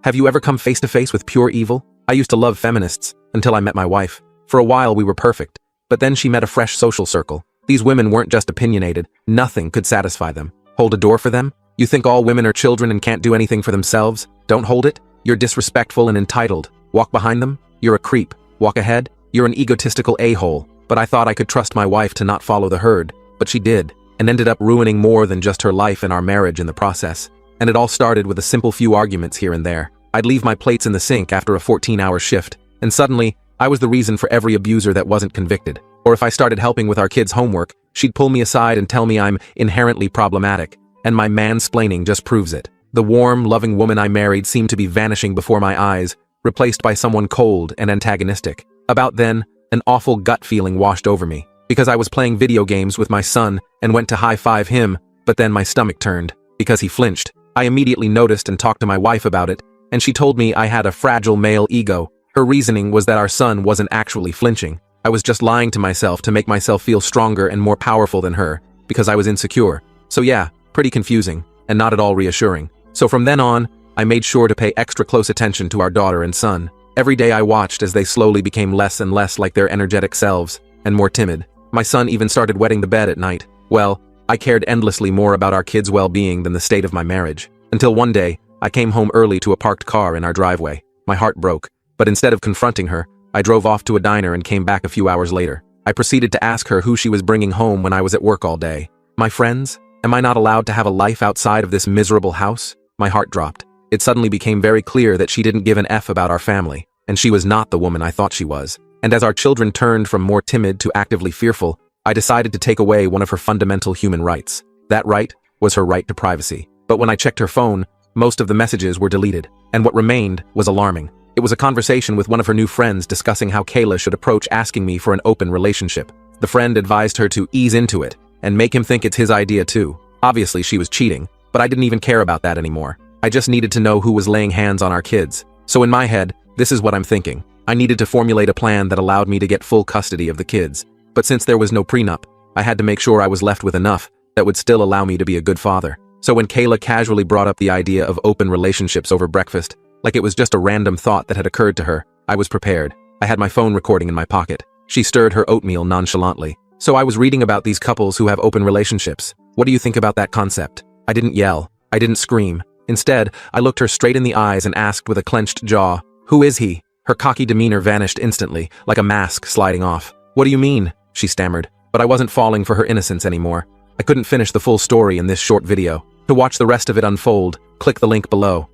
Have you ever come face to face with pure evil? I used to love feminists, until I met my wife. For a while we were perfect, but then she met a fresh social circle. These women weren't just opinionated, nothing could satisfy them. Hold a door for them? You think all women are children and can't do anything for themselves? Don't hold it? You're disrespectful and entitled. Walk behind them? You're a creep. Walk ahead? You're an egotistical a-hole. But I thought I could trust my wife to not follow the herd. But she did, and ended up ruining more than just her life and our marriage in the process. And it all started with a simple few arguments here and there. I'd leave my plates in the sink after a 14-hour shift, and suddenly, I was the reason for every abuser that wasn't convicted. Or if I started helping with our kids' homework, she'd pull me aside and tell me I'm inherently problematic, and my mansplaining just proves it. The warm, loving woman I married seemed to be vanishing before my eyes, replaced by someone cold and antagonistic. About then, an awful gut feeling washed over me, because I was playing video games with my son and went to high-five him, but then my stomach turned, because he flinched. I immediately noticed and talked to my wife about it, and she told me I had a fragile male ego. Her reasoning was that our son wasn't actually flinching. I was just lying to myself to make myself feel stronger and more powerful than her, because I was insecure. So yeah, pretty confusing, and not at all reassuring. So from then on, I made sure to pay extra close attention to our daughter and son. Every day I watched as they slowly became less and less like their energetic selves, and more timid. My son even started wetting the bed at night. Well, I cared endlessly more about our kids' well-being than the state of my marriage. Until one day, I came home early to a parked car in our driveway. My heart broke, but instead of confronting her, I drove off to a diner and came back a few hours later. I proceeded to ask her who she was bringing home when I was at work all day. My friends? Am I not allowed to have a life outside of this miserable house? My heart dropped. It suddenly became very clear that she didn't give an F about our family, and she was not the woman I thought she was. And as our children turned from more timid to actively fearful, I decided to take away one of her fundamental human rights. That right was her right to privacy. But when I checked her phone, most of the messages were deleted, and what remained was alarming. It was a conversation with one of her new friends discussing how Kayla should approach asking me for an open relationship. The friend advised her to ease into it and make him think it's his idea too. Obviously she was cheating, but I didn't even care about that anymore. I just needed to know who was laying hands on our kids. So in my head, this is what I'm thinking. I needed to formulate a plan that allowed me to get full custody of the kids. But since there was no prenup, I had to make sure I was left with enough that would still allow me to be a good father. So when Kayla casually brought up the idea of open relationships over breakfast, like it was just a random thought that had occurred to her, I was prepared. I had my phone recording in my pocket. She stirred her oatmeal nonchalantly. So I was reading about these couples who have open relationships. What do you think about that concept? I didn't yell. I didn't scream. Instead, I looked her straight in the eyes and asked with a clenched jaw, "Who is he?" Her cocky demeanor vanished instantly, like a mask sliding off. "What do you mean?" she stammered. But I wasn't falling for her innocence anymore. I couldn't finish the full story in this short video. To watch the rest of it unfold, click the link below.